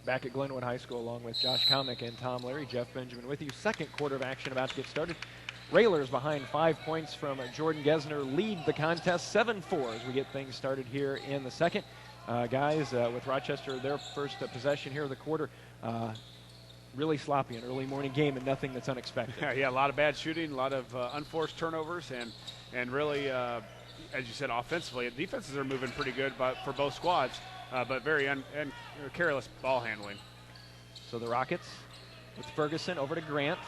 back at Glenwood High School along with Josh Komnick and Tom Larey. Jeff Benjamin with you. Second quarter of action about to get started. Railers behind 5 points from Jordan Gesner lead the contest 7-4 as we get things started here in the second. Guys, with Rochester, their first possession here of the quarter, really sloppy, an early morning game and nothing that's unexpected. Yeah, a lot of bad shooting, a lot of unforced turnovers, and really, as you said, offensively, defenses are moving pretty good for both squads, but very careless ball handling. So the Rockets with Ferguson over to Grant.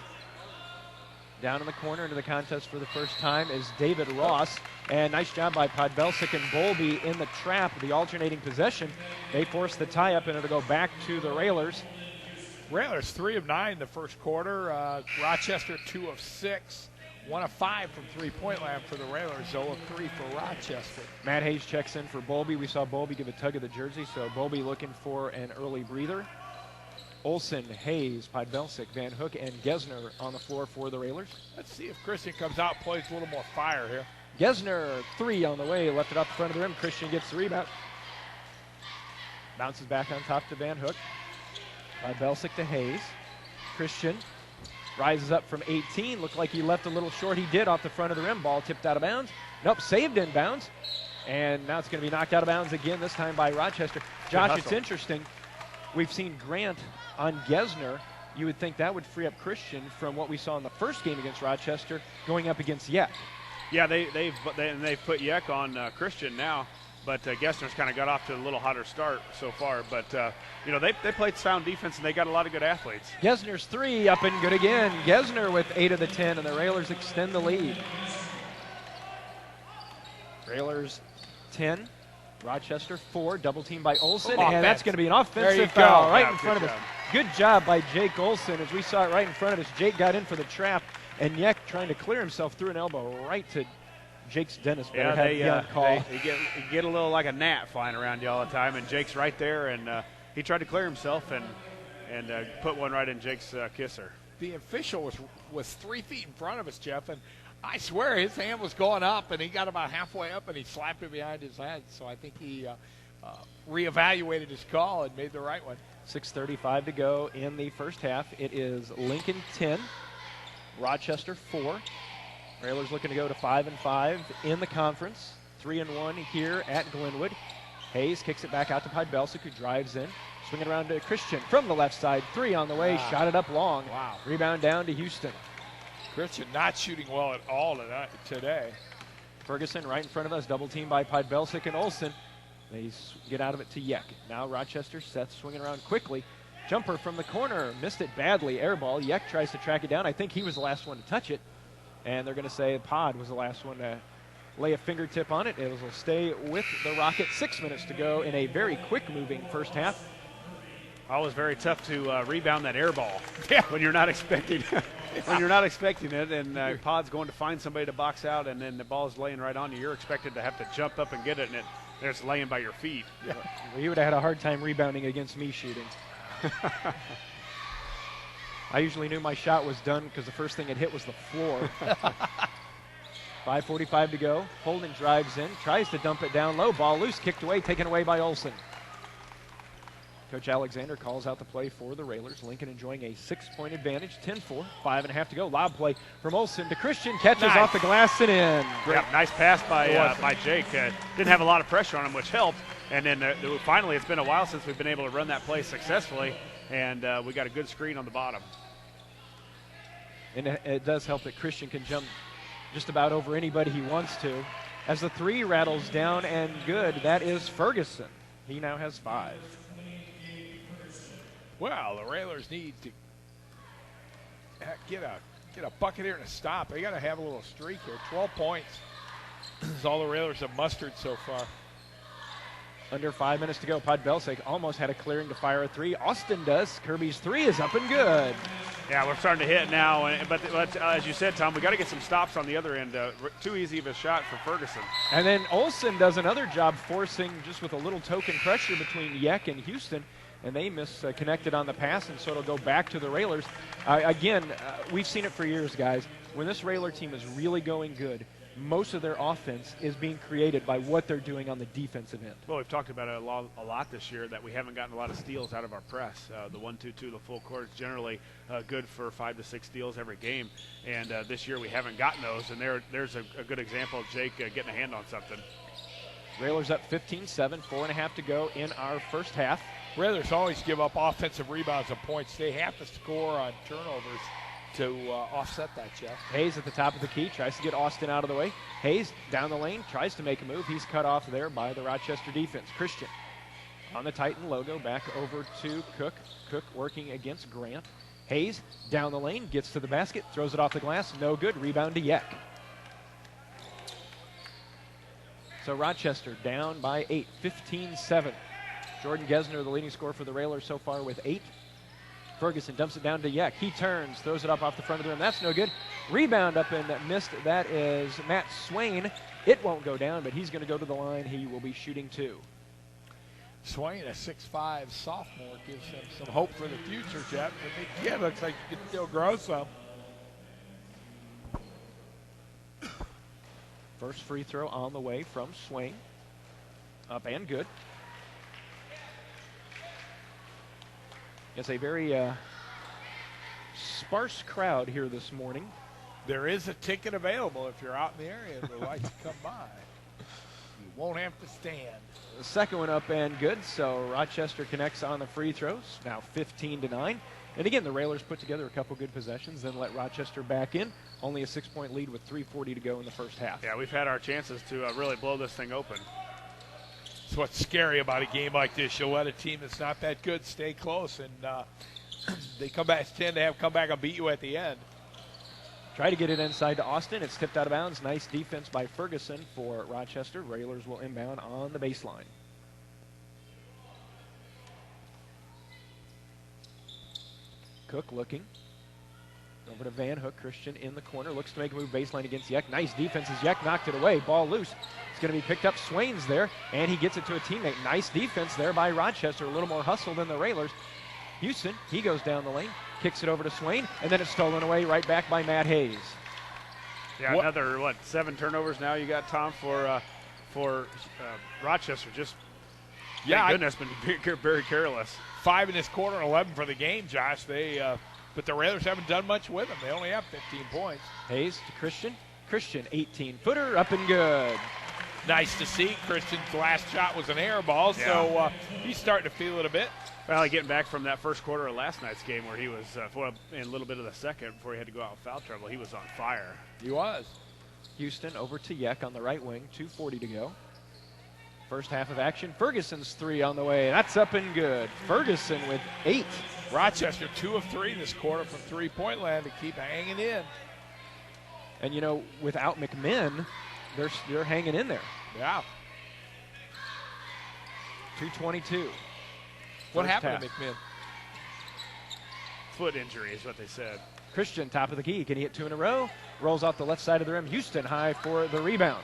Down in the corner into the contest for the first time is David Ross. And nice job by Podbelsic and Bolby in the trap, the alternating possession. They force the tie-up, and it'll go back to the Railers. Railers 3 of 9 in the first quarter. Rochester 2 of 6. 1 of 5 from three-point land for the Railers. 0 of 3 for Rochester. Matt Hayes checks in for Bolby. We saw Bolby give a tug of the jersey, so Bolby looking for an early breather. Olsen, Hayes, Podbelsic, Van Hook, and Gesner on the floor for the Railers. Let's see if Christian comes out, plays a little more fire here. Gesner, 3 on the way, left it off the front of the rim. Christian gets the rebound. Bounces back on top to Van Hook. Podbelsic to Hayes. Christian rises up from 18. Looked like he left a little short. He did off the front of the rim. Ball tipped out of bounds. Nope, saved in bounds. And now it's going to be knocked out of bounds again, this time by Rochester. Josh, it's interesting. We've seen Grant on Gesner. You would think that would free up Christian from what we saw in the first game against Rochester going up against Yek. Yeah, they've put Yek on Christian now, but Gesner's kind of got off to a little hotter start so far. But, they played sound defense, and they got a lot of good athletes. Gesner's 3 up and good again. Gesner with 8 of the 10, and the Railers extend the lead. Railers 10. Rochester 4, double team by Olsen, and that's going to be an offensive foul right in front of us. Good job by Jake Olsen, as we saw it right in front of us. Jake got in for the trap, and Yek trying to clear himself through an elbow right to Jake's dentist. They get a little like a gnat flying around you all the time, and Jake's right there, and he tried to clear himself and put one right in Jake's kisser. The official was 3 feet in front of us, Jeff, and I swear his hand was going up, and he got about halfway up, and he slapped it behind his head. So I think he reevaluated his call and made the right one. 6:35 to go in the first half. It is Lincoln 10, Rochester 4. Railers looking to go to 5-5 in the conference. 3-1 here at Glenwood. Hayes kicks it back out to Podbelsic, who drives in. Swinging around to Christian from the left side. 3 on the way. Shot it up long. Wow. Rebound down to Houston. Christian not shooting well at all today. Ferguson right in front of us, double team by Podbelsic and Olsen. They get out of it to Yek. Now Rochester, Seth swinging around quickly. Jumper from the corner, missed it badly, air ball. Yek tries to track it down. I think he was the last one to touch it. And they're going to say Pod was the last one to lay a fingertip on it. It will stay with the Rockets. 6 minutes to go in a very quick-moving first half. Always very tough to rebound that air ball when you're not expecting it, and Pod's going to find somebody to box out, and then the ball's laying right on you. You're expected to have to jump up and get it, and it's laying by your feet. Yeah. Well, you would have had a hard time rebounding against me shooting. I usually knew my shot was done because the first thing it hit was the floor. 5:45 to go. Holden drives in, tries to dump it down low. Ball loose, kicked away, taken away by Olsen. Coach Alexander calls out the play for the Railers. Lincoln enjoying a 6-point advantage, 10-4, 5.5 to go. Lob play from Olsen to Christian, catches off the glass and in. Great. Yeah, nice pass by Jake. Didn't have a lot of pressure on him, which helped. And then finally, it's been a while since we've been able to run that play successfully, and we got a good screen on the bottom. And it does help that Christian can jump just about over anybody he wants to. As the 3 rattles down and good, that is Ferguson. He now has 5. Well, the Railers need to get a bucket here and a stop. They got to have a little streak here. 12 points is all the Railers have mustered so far. Under 5 minutes to go. Podbelsic almost had a clearing to fire a 3. Austin does. Kirby's 3 is up and good. Yeah, we're starting to hit now. But as you said, Tom, we got to get some stops on the other end. Too easy of a shot for Ferguson. And then Olsen does another job forcing just with a little token pressure between Yek and Houston. And they misconnected on the pass, and so it'll go back to the Railers. Again, we've seen it for years, guys. When this Railer team is really going good, most of their offense is being created by what they're doing on the defensive end. Well, we've talked about it a lot this year that we haven't gotten a lot of steals out of our press. The 1-2-2, the full court is generally good for 5 to 6 steals every game, and this year we haven't gotten those. And there's a good example of Jake getting a hand on something. Railers up 15-7, 4.5 to go in our first half. Railers always give up offensive rebounds and points. They have to score on turnovers to offset that, Jeff. Hayes at the top of the key, tries to get Austin out of the way. Hayes down the lane, tries to make a move. He's cut off there by the Rochester defense. Christian on the Titan logo, back over to Cook. Cook working against Grant. Hayes down the lane, gets to the basket, throws it off the glass, no good. Rebound to Yek. So Rochester down by 8, 15-7. Jordan Gesner, the leading scorer for the Railers so far with 8. Ferguson dumps it down to Yek. He turns, throws it up off the front of the rim. That's no good. Rebound up and missed. That is Matt Swain. It won't go down, but he's going to go to the line. He will be shooting 2. Swain, a 6'5" sophomore, gives him some hope for the future, Jeff. The big kid looks like he can still grow some. First free throw on the way from Swain. Up and good. It's a very sparse crowd here this morning. There is a ticket available if you're out in the area and would like to come by. You won't have to stand. The second one up and good, so Rochester connects on the free throws. Now 15-9. And again, the Railers put together a couple good possessions, then let Rochester back in. Only a 6-point lead with 3:40 to go in the first half. Yeah, we've had our chances to really blow this thing open. That's what's scary about a game like this. You'll let a team that's not that good stay close, and they tend to come back and beat you at the end. Try to get it inside to Austin. It's tipped out of bounds. Nice defense by Ferguson for Rochester. Railers will inbound on the baseline. Cook looking. Over to Van Hook. Christian in the corner. Looks to make a move baseline against Yek. Nice defense as Yek knocked it away. Ball loose. It's going to be picked up. Swain's there, and he gets it to a teammate. Nice defense there by Rochester. A little more hustle than the Railers. Houston, he goes down the lane, kicks it over to Swain, and then it's stolen away right back by Matt Hayes. Yeah, another, 7 turnovers now you got, Tom, for Rochester. Just, thank goodness, been very careless. 5 in this quarter and 11 for the game, Josh. But the Railers haven't done much with them. They only have 15 points. Hayes to Christian. Christian, 18-footer, up and good. Nice to see. Christian's last shot was an air ball, so he's starting to feel it a bit. Well, getting back from that first quarter of last night's game where he was, in a little bit of the second before he had to go out in foul trouble, he was on fire. He was. Houston over to Yek on the right wing, 2:40 to go. First half of action. Ferguson's 3 on the way. That's up and good. Ferguson with 8. Rochester 2 of 3 this quarter from three-point land to keep hanging in. And, without McMinn, they're hanging in there. Yeah. 2:22. What happened to McMinn? Foot injury is what they said. Christian, top of the key. Can he hit 2 in a row? Rolls off the left side of the rim. Houston high for the rebound.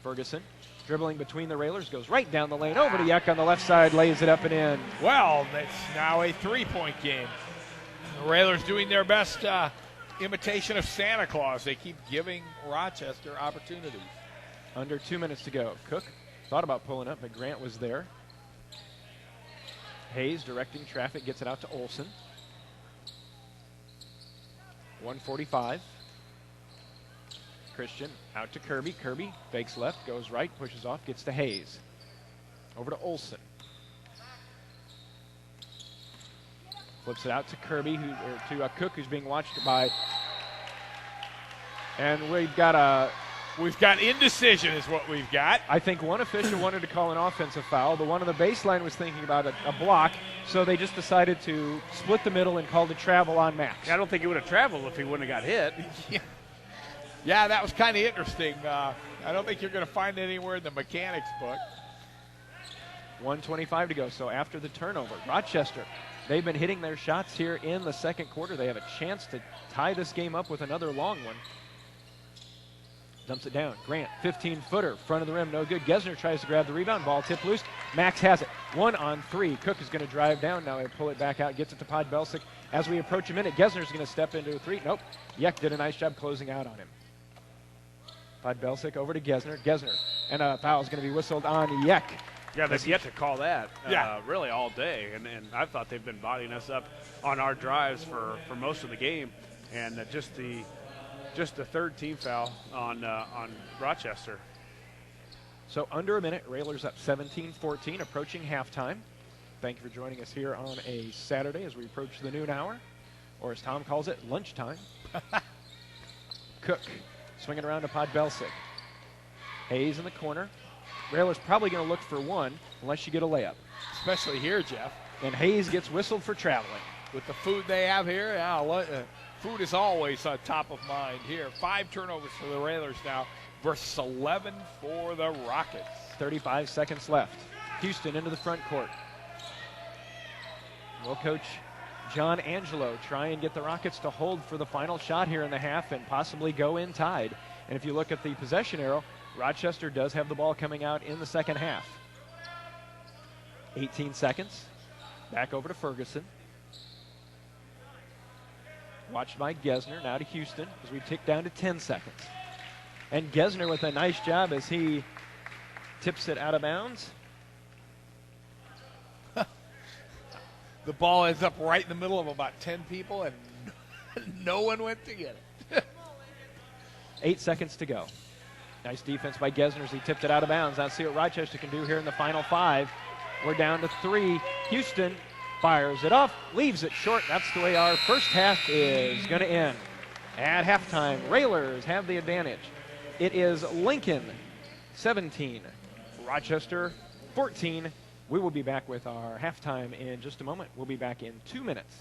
Ferguson dribbling between the Railers, goes right down the lane over to Yek on the left side, lays it up and in. Well, that's now a 3-point game. The Railers doing their best imitation of Santa Claus. They keep giving Rochester opportunities. Under 2 minutes to go. Cook thought about pulling up, but Grant was there. Hayes directing traffic, gets it out to Olsen. 1:45. Christian out to Kirby. Kirby fakes left, goes right, pushes off, gets to Hayes. Over to Olsen. Flips it out to Kirby, to Cook, who's being watched by. And we've got indecision is what we've got. I think one official wanted to call an offensive foul. The one on the baseline was thinking about a block, so they just decided to split the middle and called it travel on Max. I don't think he would have traveled if he wouldn't have got hit. Yeah, that was kind of interesting. I don't think you're going to find it anywhere in the mechanics book. 1:25 to go. So after the turnover, Rochester, they've been hitting their shots here in the second quarter. They have a chance to tie this game up with another long one. Dumps it down. Grant, 15-footer, front of the rim, no good. Gesner tries to grab the rebound. Ball tipped loose. Max has it. 1-on-3. Cook is going to drive down. Now they pull it back out. Gets it to Pod Belsic. As we approach a minute, Gesner's going to step into a 3. Nope. Yek did a nice job closing out on him. Podbelsic over to Gesner. Gesner, and a foul is going to be whistled on Yek. Yeah, they've yet to call that Yeah. really all day, and I thought they've been bodying us up on our drives for most of the game, and just the third team foul on Rochester. So under a minute, Railers up 17-14, approaching halftime. Thank you for joining us here on a Saturday as we approach the noon hour, or as Tom calls it, lunchtime. Cook swinging around to Podbelsic. Hayes in the corner. Railers probably going to look for one unless you get a layup. Especially here, Jeff. And Hayes gets whistled for traveling. With the food they have here, food is always top of mind here. 5 turnovers for the Railers now versus 11 for the Rockets. 35 seconds left. Houston into the front court. Will coach John Angelo try and get the Rockets to hold for the final shot here in the half and possibly go in tied. And if you look at the possession arrow, Rochester does have the ball coming out in the second half. 18 seconds. Back over to Ferguson. Watched by Gesner. Now to Houston as we tick down to 10 seconds. And Gesner with a nice job as he tips it out of bounds. The ball ends up right in the middle of about 10 people, and no one went to get it. 8 seconds to go. Nice defense by Gesner as he tipped it out of bounds. Let's see what Rochester can do here in the final 5. We're down to 3. Houston fires it off, leaves it short. That's the way our first half is going to end. At halftime, Railers have the advantage. It is Lincoln 17, Rochester 14. We will be back with our halftime in just a moment. We'll be back in 2 minutes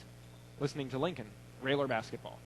listening to Lincoln Railer basketball.